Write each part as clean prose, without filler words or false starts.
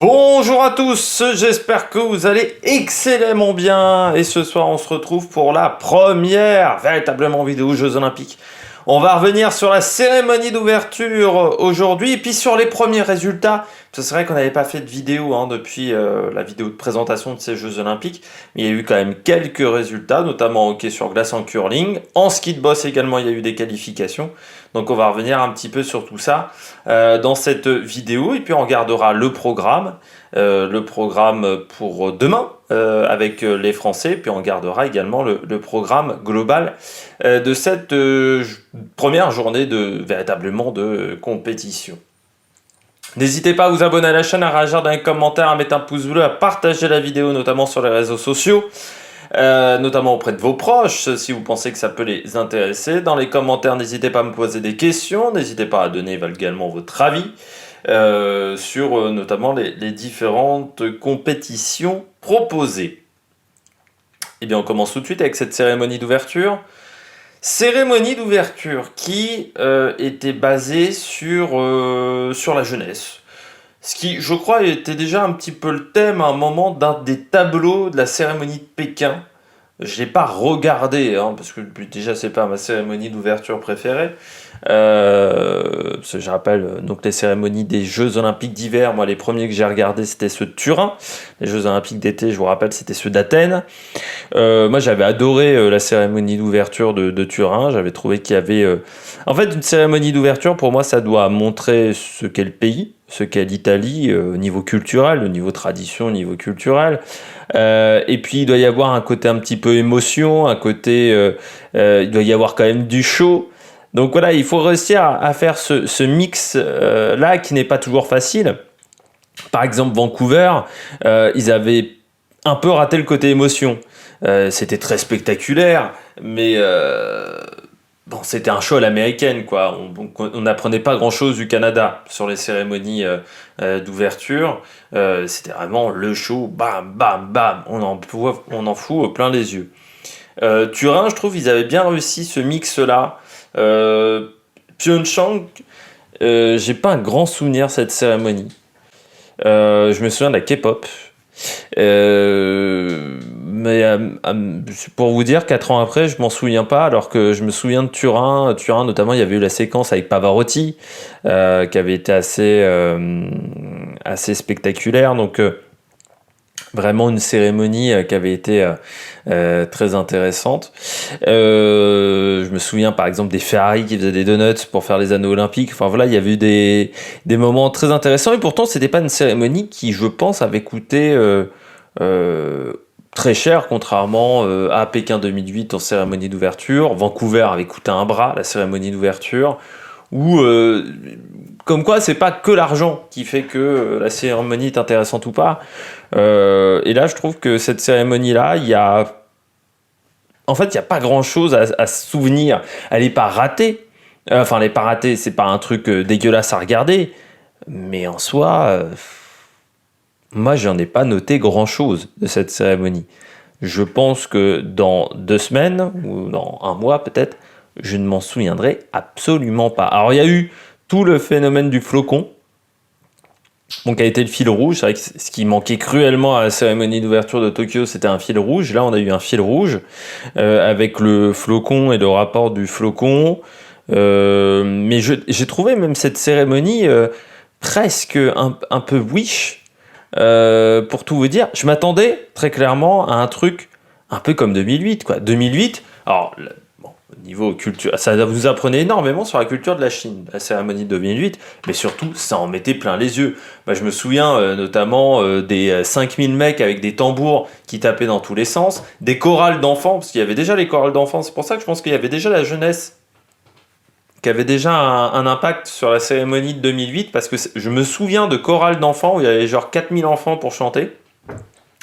Bonjour à tous, j'espère que vous allez excellemment bien et ce soir on se retrouve pour la première véritablement vidéo Jeux Olympiques. On va revenir sur la cérémonie d'ouverture aujourd'hui et puis sur les premiers résultats. C'est vrai qu'on n'avait pas fait de vidéo depuis la vidéo de présentation de ces Jeux Olympiques, mais il y a eu quand même quelques résultats, notamment en hockey sur glace, en curling. En ski de boss également, il y a eu des qualifications. Donc on va revenir un petit peu sur tout ça dans cette vidéo et puis on regardera le programme pour demain avec les Français, puis on gardera également le programme global de cette première journée véritablement de compétition. N'hésitez pas à vous abonner à la chaîne, à réagir dans les commentaires, à mettre un pouce bleu, à partager la vidéo notamment sur les réseaux sociaux. Notamment auprès de vos proches, si vous pensez que ça peut les intéresser. Dans les commentaires, n'hésitez pas à me poser des questions, n'hésitez pas à donner également votre avis sur notamment les différentes compétitions proposées. Et bien on commence tout de suite avec cette cérémonie d'ouverture. Cérémonie d'ouverture qui était basée sur la jeunesse. Ce qui, je crois, était déjà un petit peu le thème à un moment d'un des tableaux de la cérémonie de Pékin. Je ne l'ai pas regardé, parce que déjà, c'est pas ma cérémonie d'ouverture préférée. Parce que je rappelle, donc les cérémonies des Jeux Olympiques d'hiver, moi, les premiers que j'ai regardés, c'était ceux de Turin. Les Jeux Olympiques d'été, je vous rappelle, c'était ceux d'Athènes. Moi, j'avais adoré la cérémonie d'ouverture de Turin. J'avais trouvé qu'il y avait... En fait, une cérémonie d'ouverture, pour moi, ça doit montrer ce qu'est le pays, ce qu'est l'Italie au niveau culturel, au niveau tradition, au niveau culturel. Et puis, il doit y avoir un côté un petit peu émotion, un côté... il doit y avoir quand même du show. Donc voilà, il faut réussir à faire ce mix-là qui n'est pas toujours facile. Par exemple, Vancouver, ils avaient un peu raté le côté émotion. C'était très spectaculaire, mais bon, c'était un show à l'américaine, quoi. On n'apprenait pas grand-chose du Canada sur les cérémonies d'ouverture. C'était vraiment le show, bam, bam, bam. On en fout plein les yeux. Turin, je trouve, ils avaient bien réussi ce mix-là. Pyeongchang, j'ai pas un grand souvenir de cette cérémonie. Je me souviens de la K-pop. Mais pour vous dire, 4 ans après, je m'en souviens pas, alors que je me souviens de Turin. Turin, notamment, il y avait eu la séquence avec Pavarotti, qui avait été assez spectaculaire. Donc, vraiment une cérémonie qui avait été très intéressante. Je me souviens par exemple des Ferrari qui faisaient des donuts pour faire les anneaux olympiques. Enfin voilà, il y avait eu des moments très intéressants et pourtant c'était pas une cérémonie qui, je pense, avait coûté très cher, contrairement à Pékin 2008 en cérémonie d'ouverture. Vancouver avait coûté un bras, la cérémonie d'ouverture. Ou comme quoi c'est pas que l'argent qui fait que la cérémonie est intéressante ou pas. Et là je trouve que cette cérémonie là il y a pas grand chose à se souvenir. Elle est pas ratée, elle est pas ratée, c'est pas un truc dégueulasse à regarder, mais en soi moi j'en ai pas noté grand chose de cette cérémonie. Je pense que dans 2 semaines ou dans 1 mois peut-être, je ne m'en souviendrai absolument pas. Alors il y a eu tout le phénomène du flocon, donc a été le fil rouge. C'est vrai que ce qui manquait cruellement à la cérémonie d'ouverture de Tokyo, c'était un fil rouge. Là, on a eu un fil rouge avec le flocon et le rapport du flocon. Mais j'ai trouvé même cette cérémonie presque un peu wish. Pour tout vous dire, je m'attendais très clairement à un truc un peu comme 2008, quoi. 2008, alors... Au niveau culture, ça vous apprenait énormément sur la culture de la Chine, la cérémonie de 2008, mais surtout, ça en mettait plein les yeux. Je me souviens notamment des 5000 mecs avec des tambours qui tapaient dans tous les sens, des chorales d'enfants, parce qu'il y avait déjà les chorales d'enfants, c'est pour ça que je pense qu'il y avait déjà la jeunesse qui avait déjà un impact sur la cérémonie de 2008, parce que je me souviens de chorales d'enfants où il y avait genre 4000 enfants pour chanter.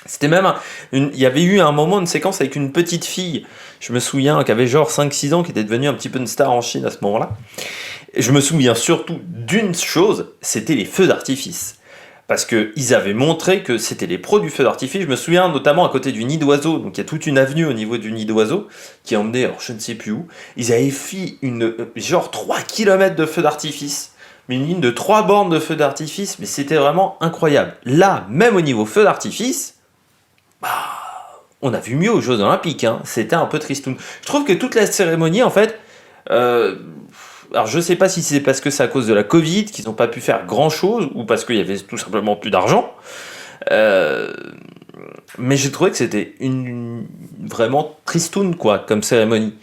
C'était même il y avait eu un moment, une séquence avec une petite fille, je me souviens, qui avait genre 5-6 ans, qui était devenue un petit peu une star en Chine à ce moment-là. Et je me souviens surtout d'une chose, c'était les feux d'artifice. Parce qu'ils avaient montré que c'était les pros du feu d'artifice. Je me souviens notamment à côté du nid d'oiseau, donc il y a toute une avenue au niveau du nid d'oiseau, qui emmenait, alors je ne sais plus où, ils avaient fait genre 3 km de feux d'artifice mais une ligne de 3 bornes de feux d'artifice, mais c'était vraiment incroyable. Là, même au niveau feux d'artifice, on a vu mieux aux Jeux Olympiques, hein. C'était un peu tristoun. Je trouve que toute la cérémonie, en fait, alors je sais pas si c'est parce que c'est à cause de la Covid qu'ils n'ont pas pu faire grand chose ou parce qu'il y avait tout simplement plus d'argent. Euh, mais j'ai trouvé que c'était vraiment tristoun quoi comme cérémonie.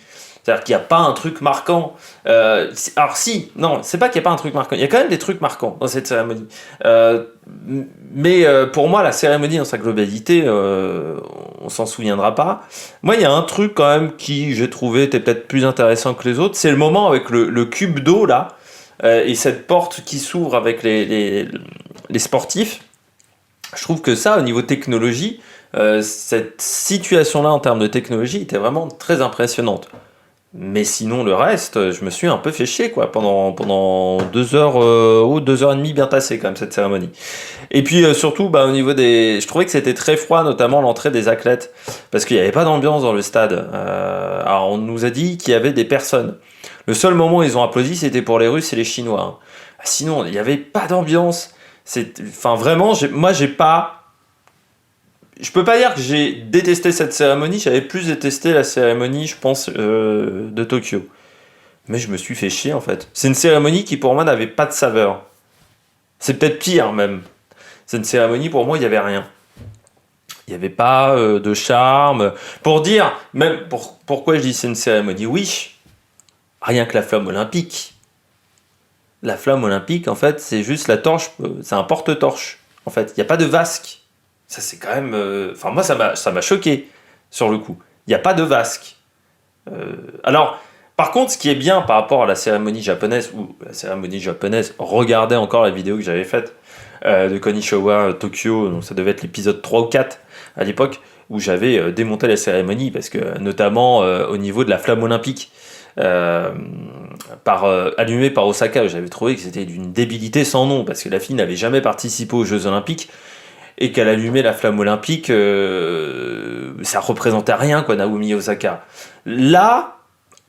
C'est-à-dire qu'il n'y a pas un truc marquant. Alors si, non, c'est pas qu'il n'y a pas un truc marquant. Il y a quand même des trucs marquants dans cette cérémonie. Euh, mais pour moi, la cérémonie dans sa globalité, on s'en souviendra pas. Moi, il y a un truc quand même qui, j'ai trouvé, était peut-être plus intéressant que les autres. C'est le moment avec le cube d'eau, là, et cette porte qui s'ouvre avec les sportifs. Je trouve que ça, au niveau technologie, cette situation-là en termes de technologie était vraiment très impressionnante. Mais sinon, le reste, je me suis un peu fait chier, quoi, pendant 2 heures, ou 2 heures et demie bien tassées, quand même, cette cérémonie. Et puis, surtout, bah, au niveau des... Je trouvais que c'était très froid, notamment l'entrée des athlètes, parce qu'il n'y avait pas d'ambiance dans le stade. Alors, on nous a dit qu'il y avait des personnes. Le seul moment où ils ont applaudi, c'était pour les Russes et les Chinois, hein. Sinon, il n'y avait pas d'ambiance. Enfin, vraiment, moi, j'ai pas... Je peux pas dire que j'ai détesté cette cérémonie, j'avais plus détesté la cérémonie, je pense, de Tokyo. Mais je me suis fait chier en fait. C'est une cérémonie qui pour moi n'avait pas de saveur. C'est peut-être pire même. C'est une cérémonie pour moi, il n'y avait rien. Il n'y avait pas de charme. Pour dire, même pourquoi je dis c'est une cérémonie, oui, rien que la flamme olympique. La flamme olympique, en fait, c'est juste la torche, c'est un porte-torche. En fait, il n'y a pas de vasque. Ça, c'est quand même. Enfin, moi, ça m'a choqué sur le coup. Il n'y a pas de vasque. Alors, par contre, ce qui est bien par rapport à la cérémonie japonaise, regardez encore la vidéo que j'avais faite de Konishiwa Tokyo, donc ça devait être l'épisode 3 ou 4 à l'époque, où j'avais démonté la cérémonie, parce que notamment au niveau de la flamme olympique, allumée par Osaka, j'avais trouvé que c'était d'une débilité sans nom, parce que la fille n'avait jamais participé aux Jeux Olympiques, et qu'elle allumait la flamme olympique, ça représentait rien, quoi, Naomi Osaka. Là,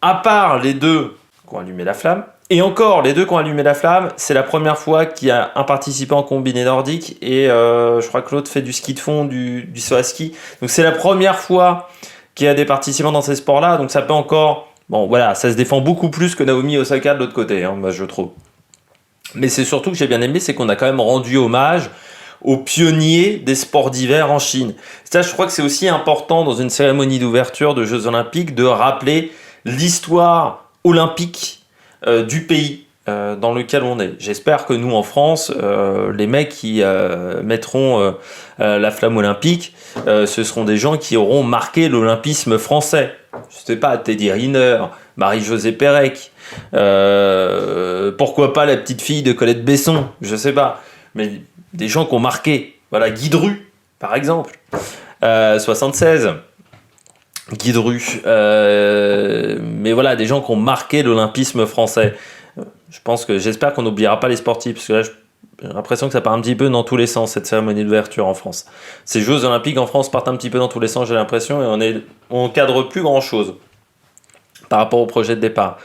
à part les deux qui ont allumé la flamme, et encore, les deux qui ont allumé la flamme, c'est la première fois qu'il y a un participant en combiné nordique, et je crois que l'autre fait du ski de fond, du saut à ski. Donc c'est la première fois qu'il y a des participants dans ces sports-là, donc ça peut encore... Bon, voilà, ça se défend beaucoup plus que Naomi Osaka de l'autre côté, hein, moi je trouve. Mais c'est surtout que j'ai bien aimé, c'est qu'on a quand même rendu hommage aux pionniers des sports d'hiver en Chine. Ça, je crois que c'est aussi important dans une cérémonie d'ouverture de Jeux Olympiques de rappeler l'histoire olympique du pays dans lequel on est. J'espère que nous, en France, les mecs qui mettront la flamme olympique, ce seront des gens qui auront marqué l'olympisme français. Je sais pas, Teddy Riner, Marie-Josée Pérec, pourquoi pas la petite fille de Colette Besson, je sais pas. Mais des gens qui ont marqué, voilà, Guy Dru, par exemple, 76, Guy Dru, mais voilà, des gens qui ont marqué l'olympisme français. J'espère qu'on n'oubliera pas les sportifs, parce que là, j'ai l'impression que ça part un petit peu dans tous les sens, cette cérémonie d'ouverture en France. Ces Jeux Olympiques en France partent un petit peu dans tous les sens, j'ai l'impression, et on cadre plus grand-chose par rapport au projet de départ.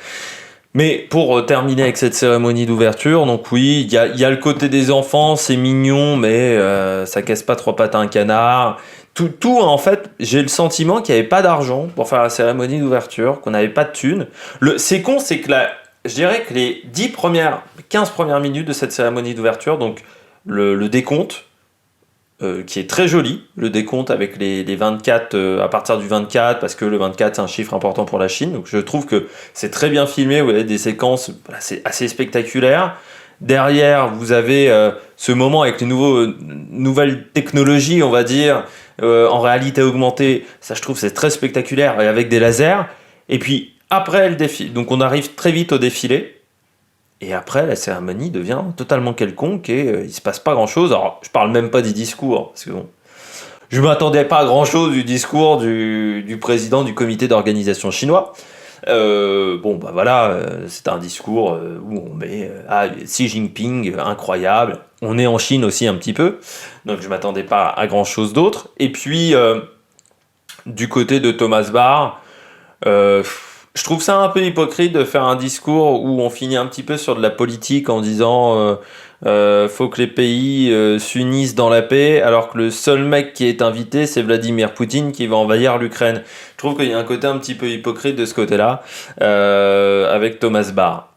Mais pour terminer avec cette cérémonie d'ouverture, donc oui, il y a le côté des enfants, c'est mignon, mais ça casse pas trois pattes à un canard. Tout, en fait, j'ai le sentiment qu'il n'y avait pas d'argent pour faire la cérémonie d'ouverture, qu'on n'avait pas de thunes. C'est con, c'est que je dirais que les 15 premières minutes de cette cérémonie d'ouverture, donc le décompte, qui est très joli, le décompte avec les 24, à partir du 24, parce que le 24 c'est un chiffre important pour la Chine, donc je trouve que c'est très bien filmé, vous avez des séquences c'est assez spectaculaires. Derrière, vous avez ce moment avec les nouvelles technologies, on va dire, en réalité augmentée, ça je trouve c'est très spectaculaire, et avec des lasers, et puis après le défilé, donc on arrive très vite au défilé, et après, la cérémonie devient totalement quelconque et il se passe pas grand-chose. Alors, je parle même pas des discours, parce que bon, je m'attendais pas à grand-chose du discours du président du comité d'organisation chinois. Bon, bah voilà, c'est un discours où on met Xi Jinping, incroyable. On est en Chine aussi un petit peu, donc je m'attendais pas à grand-chose d'autre. Et puis, du côté de Thomas Bach, Je trouve ça un peu hypocrite de faire un discours où on finit un petit peu sur de la politique en disant faut que les pays s'unissent dans la paix, alors que le seul mec qui est invité, c'est Vladimir Poutine qui va envahir l'Ukraine. Je trouve qu'il y a un côté un petit peu hypocrite de ce côté-là, avec Thomas Barr.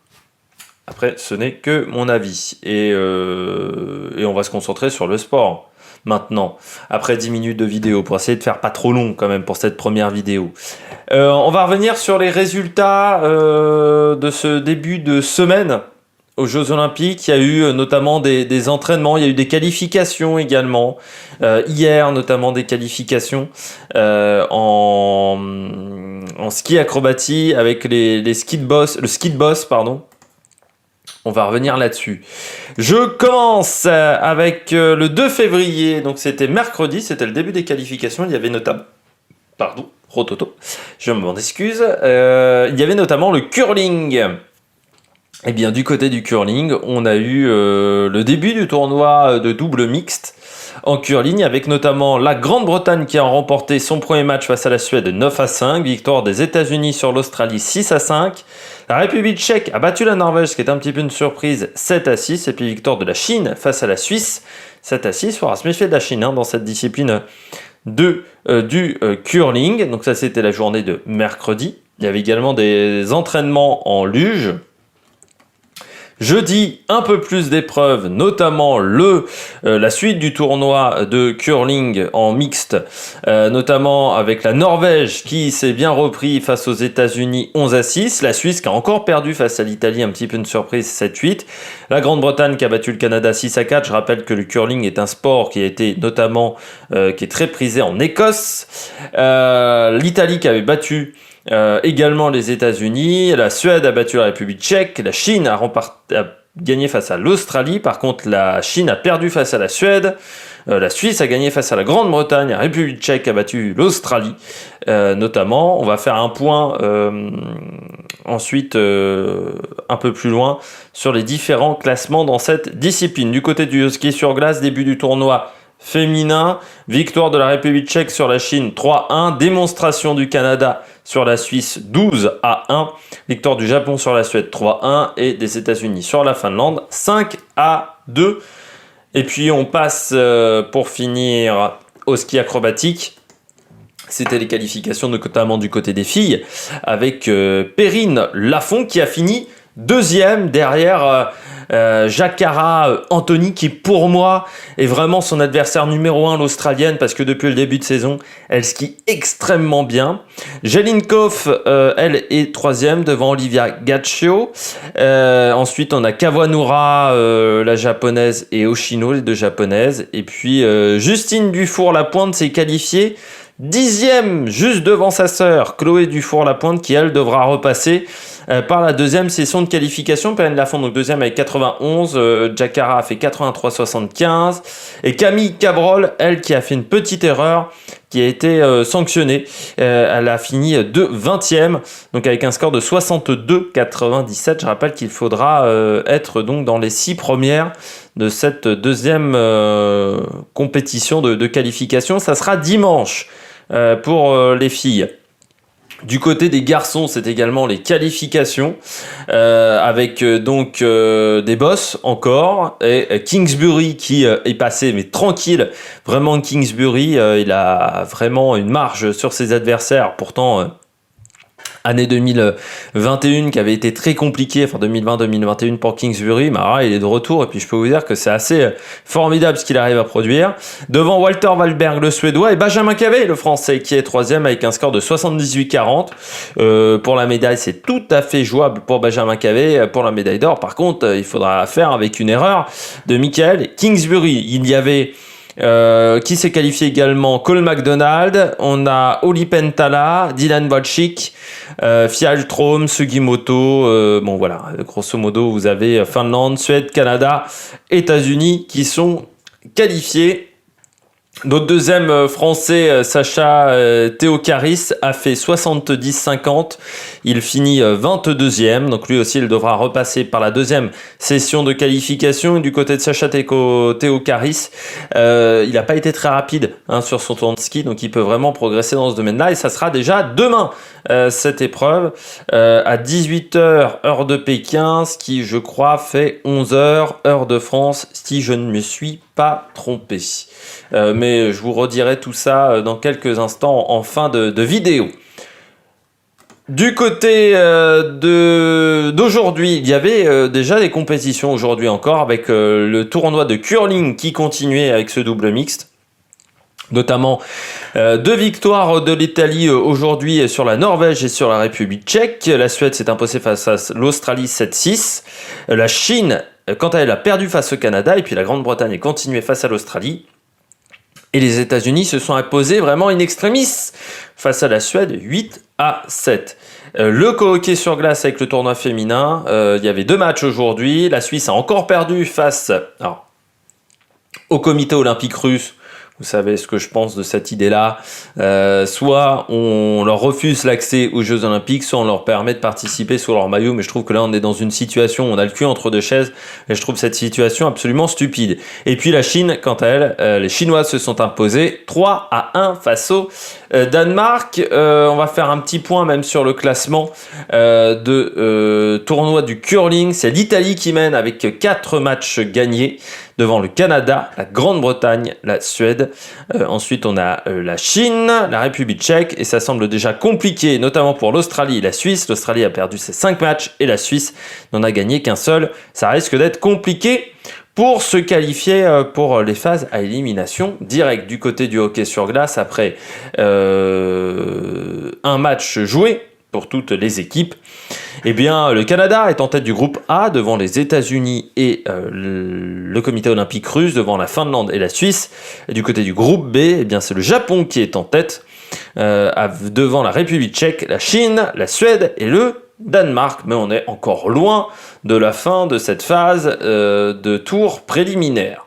Après, ce n'est que mon avis. Et on va se concentrer sur le sport. Maintenant, après 10 minutes de vidéo, pour essayer de faire pas trop long quand même pour cette première vidéo. On va revenir sur les résultats de ce début de semaine aux Jeux Olympiques. Il y a eu notamment des entraînements, il y a eu des qualifications également. Hier, notamment des qualifications en ski acrobatie avec le ski de boss, pardon. On va revenir là-dessus. Je commence avec le 2 février, donc c'était mercredi, c'était le début des qualifications. Il y avait notamment... Pardon, rototo, je m'en excuse. Il y avait notamment le curling. Eh bien, du côté du curling, on a eu le début du tournoi de double mixte en curling, avec notamment la Grande-Bretagne qui a remporté son premier match face à la Suède 9-5, victoire des États-Unis sur l'Australie 6-5. La République tchèque a battu la Norvège, ce qui est un petit peu une surprise, 7-6, et puis victoire de la Chine face à la Suisse 7-6. Il faudra se méfier de la Chine dans cette discipline du curling. Donc ça, c'était la journée de mercredi. Il y avait également des entraînements en luge. Jeudi, un peu plus d'épreuves, notamment la suite du tournoi de curling en mixte, notamment avec la Norvège qui s'est bien repris face aux États-Unis 11-6, la Suisse qui a encore perdu face à l'Italie, un petit peu une surprise 7-8, la Grande-Bretagne qui a battu le Canada 6-4. Je rappelle que le curling est un sport qui a été notamment qui est très prisé en Écosse, l'Italie qui avait battu également les États-Unis, la Suède a battu la République tchèque, la Chine a gagné face à l'Australie, par contre la Chine a perdu face à la Suède, la Suisse a gagné face à la Grande-Bretagne, la République tchèque a battu l'Australie notamment. On va faire un point ensuite un peu plus loin sur les différents classements dans cette discipline. Du côté du ski sur glace, début du tournoi féminin, victoire de la République tchèque sur la Chine 3-1, démonstration du Canada sur la Suisse 12-1, victoire du Japon sur la Suède 3-1 et des États-Unis sur la Finlande 5-2. Et puis on passe pour finir au ski acrobatique. C'était les qualifications notamment du côté des filles avec Perrine Lafont qui a fini deuxième derrière Jacara Anthony, qui pour moi est vraiment son adversaire numéro 1, l'Australienne, parce que depuis le début de saison, elle skie extrêmement bien. Jelinkov, elle est troisième devant Olivia Gaccio. Ensuite, on a Kawanura, la japonaise, et Oshino, les deux japonaises. Et puis, Justine Dufour-Lapointe s'est qualifiée 10e, juste devant sa sœur, Chloé Dufour-Lapointe, qui elle devra repasser par la deuxième session de qualification. Perrine Lafont, donc deuxième avec 91, Jacara a fait 83,75, et Camille Cabrol, elle, qui a fait une petite erreur, qui a été sanctionnée. Elle a fini 20e, donc avec un score de 62,97. Je rappelle qu'il faudra être donc dans les 6 premières de cette deuxième compétition de qualification. Ça sera dimanche pour les filles. Du côté des garçons, c'est également les qualifications avec donc des boss encore, et Kingsbury qui est passé mais tranquille. Vraiment, Kingsbury, il a vraiment une marge sur ses adversaires. Pourtant, année 2021 qui avait été très compliquée, enfin 2020-2021 pour Kingsbury, Mara il est de retour, et puis je peux vous dire que c'est assez formidable ce qu'il arrive à produire. Devant Walter Wahlberg, le Suédois, et Benjamin Cavé, le Français, qui est troisième avec un score de 78,40. Pour la médaille, c'est tout à fait jouable pour Benjamin Cavé. Pour la médaille d'or, par contre, il faudra faire avec une erreur de Michael Kingsbury. Il y avait qui s'est qualifié également, Cole McDonald, on a Oli Pentala, Dylan Wojcik, Fjällström, Sugimoto, bon voilà, grosso modo vous avez Finlande, Suède, Canada, États-Unis qui sont qualifiés. Notre deuxième français, Sacha Theocaris, a fait 70-50. Il finit 22e. Donc lui aussi, il devra repasser par la deuxième session de qualification. Et du côté de Sacha Theocaris, il n'a pas été très rapide sur son tour de ski. Donc il peut vraiment progresser dans ce domaine-là. Et ça sera déjà demain, cette épreuve, à 18h, heure de Pékin, ce qui, je crois, fait 11h, heure de France, si je ne me suis pas trompé. Mais je vous redirai tout ça dans quelques instants en fin de vidéo. Du côté d'aujourd'hui, il y avait déjà des compétitions aujourd'hui encore avec le tournoi de curling qui continuait avec ce double mixte. Notamment 2 victoires de l'Italie aujourd'hui sur la Norvège et sur la République tchèque. La Suède s'est imposée face à l'Australie 7-6. La Chine, quant à elle, a perdu face au Canada. Et puis la Grande-Bretagne a continué face à l'Australie. Et les États-Unis se sont imposés vraiment in extremis face à la Suède 8-7. Le co-hockey sur glace avec le tournoi féminin, il y avait 2 matchs aujourd'hui. La Suisse a encore perdu face au comité olympique russe. Vous savez ce que je pense de cette idée-là. Soit on leur refuse l'accès aux Jeux Olympiques, soit on leur permet de participer sous leur maillot. Mais je trouve que là, on est dans une situation où on a le cul entre 2 chaises. Et je trouve cette situation absolument stupide. Et puis la Chine, quant à elle, les Chinois se sont imposés 3-1 face au Danemark. On va faire un petit point même sur le classement de tournoi du curling. C'est l'Italie qui mène avec 4 matchs gagnés devant le Canada, la Grande-Bretagne, la Suède. Ensuite, on a la Chine, la République tchèque, et ça semble déjà compliqué, notamment pour l'Australie et la Suisse. L'Australie a perdu ses 5 matchs et la Suisse n'en a gagné qu'un seul. Ça risque d'être compliqué pour se qualifier pour les phases à élimination directe. Du côté du hockey sur glace, après un match joué pour toutes les équipes, eh bien, le Canada est en tête du groupe A devant les États-Unis et le comité olympique russe, devant la Finlande et la Suisse. Et du côté du groupe B, eh bien, c'est le Japon qui est en tête devant la République tchèque, la Chine, la Suède et le Danemark. Mais on est encore loin de la fin de cette phase de tour préliminaire.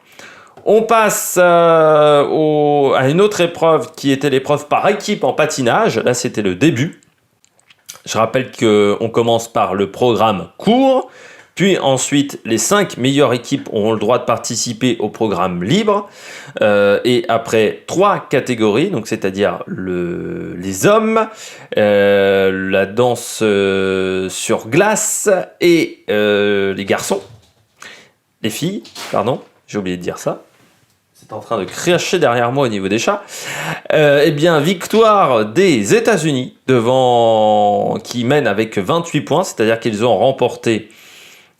On passe à une autre épreuve qui était l'épreuve par équipe en patinage. Là, c'était le début. Je rappelle qu'on commence par le programme court, puis ensuite les 5 meilleures équipes auront le droit de participer au programme libre, et après 3 catégories, donc c'est-à-dire les hommes, la danse sur glace et les garçons, les filles, pardon, j'ai oublié de dire ça. C'est en train de cracher derrière moi au niveau des chats. Eh bien, victoire des États-Unis qui mènent avec 28 points, c'est-à-dire qu'ils ont remporté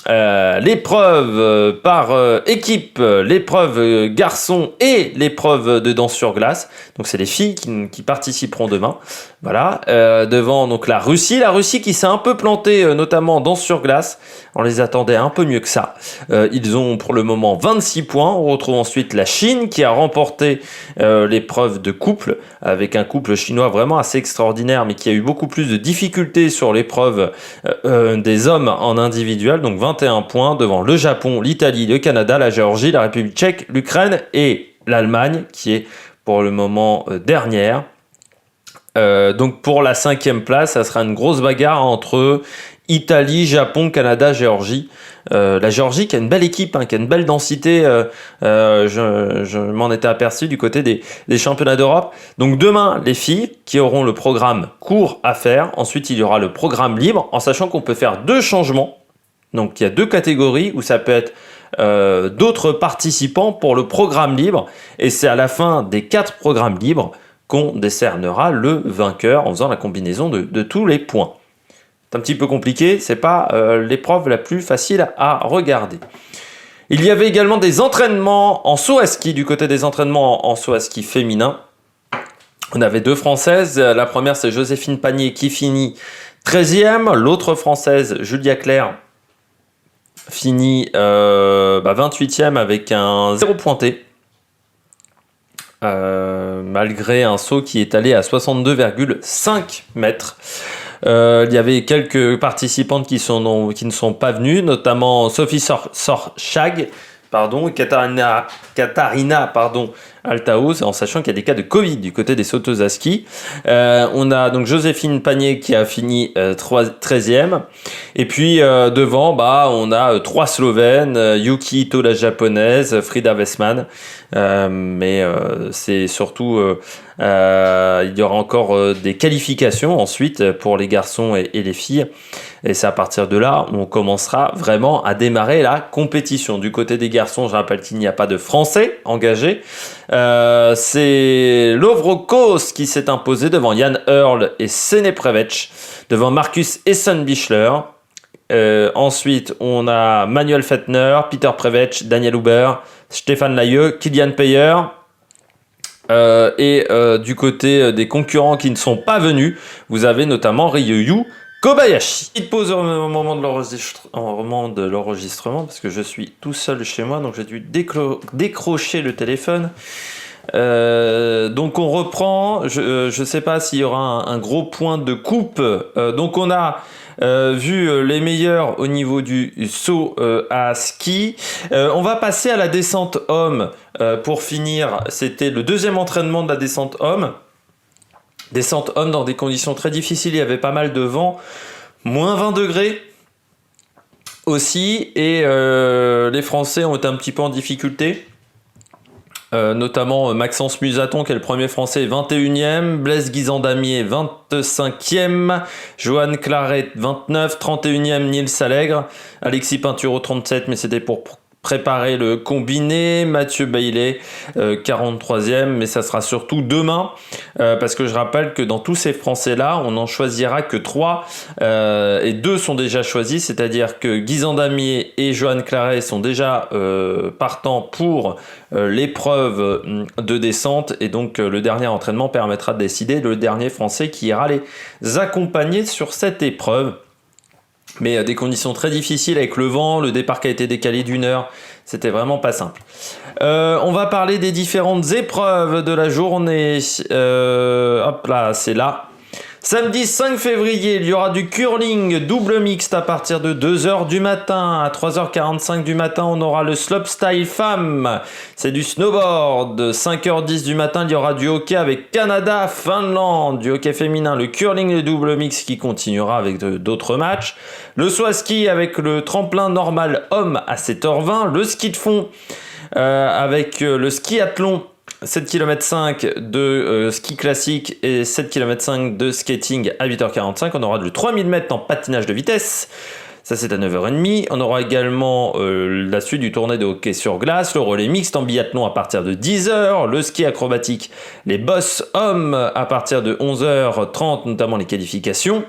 l'épreuve par équipe, l'épreuve garçon et l'épreuve de danse sur glace. Donc c'est les filles qui participeront demain. Voilà, devant donc la Russie qui s'est un peu plantée, notamment en danse sur glace. On les attendait un peu mieux que ça. Ils ont pour le moment 26 points. On retrouve ensuite la Chine qui a remporté l'épreuve de couple, avec un couple chinois vraiment assez extraordinaire, mais qui a eu beaucoup plus de difficultés sur l'épreuve des hommes en individuel. Donc 21 points devant le Japon, l'Italie, le Canada, la Géorgie, la République tchèque, l'Ukraine et l'Allemagne qui est pour le moment dernière. Donc pour la 5e place, ça sera une grosse bagarre entre Italie, Japon, Canada, Géorgie. La Géorgie qui a une belle équipe, qui a une belle densité, je m'en étais aperçu du côté des championnats d'Europe. Donc demain, les filles qui auront le programme court à faire. Ensuite, il y aura le programme libre, en sachant qu'on peut faire 2 changements. Donc il y a 2 catégories où ça peut être d'autres participants pour le programme libre. Et c'est à la fin des 4 programmes libres qu'on décernera le vainqueur en faisant la combinaison de tous les points. C'est un petit peu compliqué, c'est pas l'épreuve la plus facile à regarder. Il y avait également des entraînements en saut à ski, du côté des entraînements en saut à ski féminin. On avait 2 Françaises, la première c'est Joséphine Panier qui finit 13e, l'autre Française, Julia Claire, finit 28e avec un 0 pointé. Malgré un saut qui est allé à 62,5 mètres. Il y avait quelques participantes qui ne sont pas venues, notamment Sophie Sorchag, et Katharina Althaus, en sachant qu'il y a des cas de Covid du côté des sauteuses à ski. On a donc Joséphine Panier qui a fini 13e. Et puis devant, on a 3 Slovènes, Yuki Ito la japonaise, Frida Westman. Mais c'est surtout... il y aura encore des qualifications ensuite pour les garçons et les filles. Et c'est à partir de là où on commencera vraiment à démarrer la compétition. Du côté des garçons, je rappelle qu'il n'y a pas de Français engagés. C'est Lovro Kos qui s'est imposé devant Jan Earl et Sene Prevec, devant Marcus Essenbichler. Ensuite, on a Manuel Fettner, Peter Prevec, Daniel Huber, Stéphane Layeux, Kilian Payer. Du côté des concurrents qui ne sont pas venus, vous avez notamment Ryoyu Kobayashi. Petite pause au moment de l'enregistrement parce que je suis tout seul chez moi, donc j'ai dû décrocher le téléphone. Donc on reprend. Je ne sais pas s'il y aura un gros point de coupe. Donc on a vu les meilleurs au niveau du saut à ski. On va passer à la descente homme pour finir. C'était le deuxième entraînement de la descente homme. Descente homme dans des conditions très difficiles. Il y avait pas mal de vent. Moins 20 degrés aussi. Et les Français ont été un petit peu en difficulté. Notamment Maxence Musaton qui est le premier français 21e, Blaise Guizandamier 25e, Johan Claret 29, 31e Nils Allègre, Alexis Pinturo 37 mais c'était pour préparer le combiné, Mathieu Bailey 43e, mais ça sera surtout demain parce que je rappelle que dans tous ces Français-là, on n'en choisira que 3 et 2 sont déjà choisis, c'est-à-dire que Guizandamier et Johan Claret sont déjà partants pour l'épreuve de descente et donc le dernier entraînement permettra de décider le dernier Français qui ira les accompagner sur cette épreuve. Mais des conditions très difficiles avec le vent, le départ qui a été décalé d'1 heure, c'était vraiment pas simple. On va parler des différentes épreuves de la journée. Hop là, c'est là. Samedi 5 février, il y aura du curling double mixte à partir de 2h du matin. À 3h45 du matin, on aura le slopestyle femme. C'est du snowboard. 5h10 du matin, il y aura du hockey avec Canada, Finlande. Du hockey féminin, le curling et le double mixte qui continuera avec d'autres matchs. Le saut à ski avec le tremplin normal homme à 7h20. Le ski de fond avec le skiathlon. 7 km 5 de ski classique et 7 km 5 de skating à 8h45. On aura le 3000 mètres en patinage de vitesse. Ça, c'est à 9h30. On aura également la suite du tournoi de hockey sur glace, le relais mixte en biathlon à partir de 10h, le ski acrobatique, les bosses hommes à partir de 11h30, notamment les qualifications.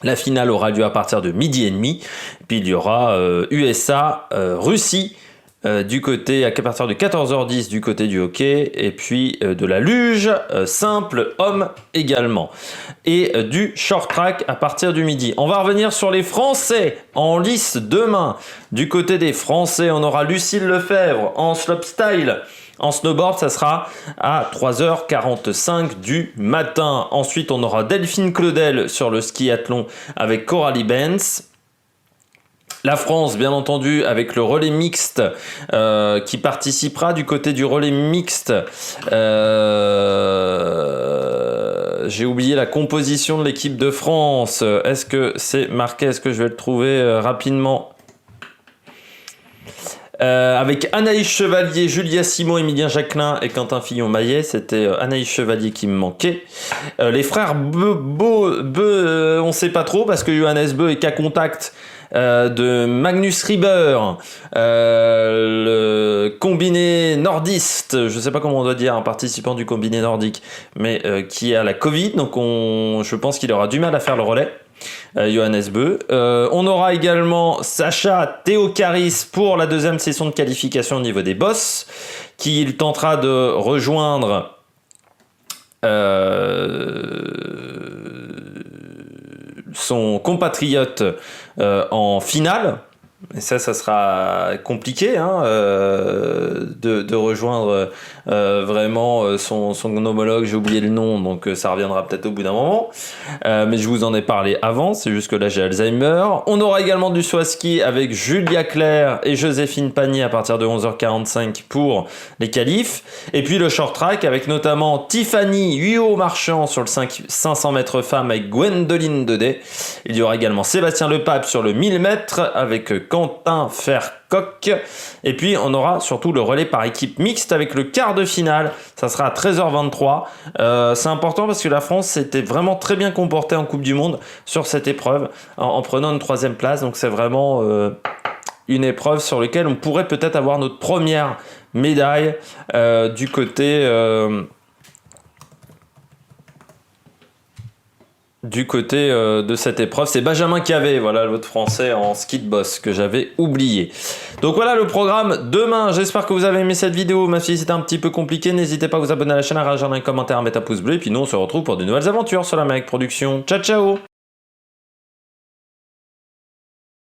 La finale aura lieu à partir de 12h30. Puis il y aura USA, Russie, du côté, à partir de 14h10 du côté du hockey, et puis de la luge simple homme également, et du short track à partir du midi. On va revenir sur les Français en lice demain. Du côté des Français, on aura Lucille Lefebvre en slopestyle. En snowboard, ça sera à 3h45 du matin. Ensuite, on aura Delphine Claudel sur le skiathlon avec Coralie Benz. La France, bien entendu, avec le relais mixte qui participera du côté du relais mixte. J'ai oublié la composition de l'équipe de France. Est-ce que c'est marqué? Est-ce que je vais le trouver rapidement? Avec Anaïs Chevalier, Julia Simon, Émilien Jacquelin et Quentin Fillon-Maillet. C'était Anaïs Chevalier qui me manquait. Les frères Beu, on sait pas trop parce que Johannes Beu est qu'à contact de Magnus Rieber, le combiné nordiste, je sais pas comment on doit dire, un participant du combiné nordique, mais qui a la Covid, donc je pense qu'il aura du mal à faire le relais. Johannes Beu. On aura également Sacha Théocaris pour la deuxième session de qualification au niveau des bosses, qui il tentera de rejoindre son compatriote en finale. Et ça sera compliqué hein, de rejoindre vraiment son homologue, j'ai oublié le nom, donc ça reviendra peut-être au bout d'un moment. Mais je vous en ai parlé avant, c'est juste que là j'ai Alzheimer. On aura également du saut à ski avec Julia Claire et Joséphine Panier à partir de 11h45 pour les qualifs. Et puis le short track avec notamment Tiffany Huot-Marchand sur le 500 mètres femmes avec Gwendoline Daudet. Il y aura également Sébastien Lepape sur le 1000 mètres avec Quentin Fercoq. Et puis on aura surtout le relais par équipe mixte avec le quart de finale. Ça sera à 13h23. C'est important parce que la France s'était vraiment très bien comportée en Coupe du Monde sur cette épreuve en prenant une 3e place. Donc c'est vraiment une épreuve sur laquelle on pourrait peut-être avoir notre première médaille du côté de cette épreuve. C'est Benjamin Cavet, voilà l'autre français en ski de boss que j'avais oublié. Donc voilà le programme demain. J'espère que vous avez aimé cette vidéo, même si c'était un petit peu compliqué. N'hésitez pas à vous abonner à la chaîne, à réagir dans les commentaires, à mettre un pouce bleu. Et puis nous on se retrouve pour de nouvelles aventures sur la Mec Production. Ciao ciao.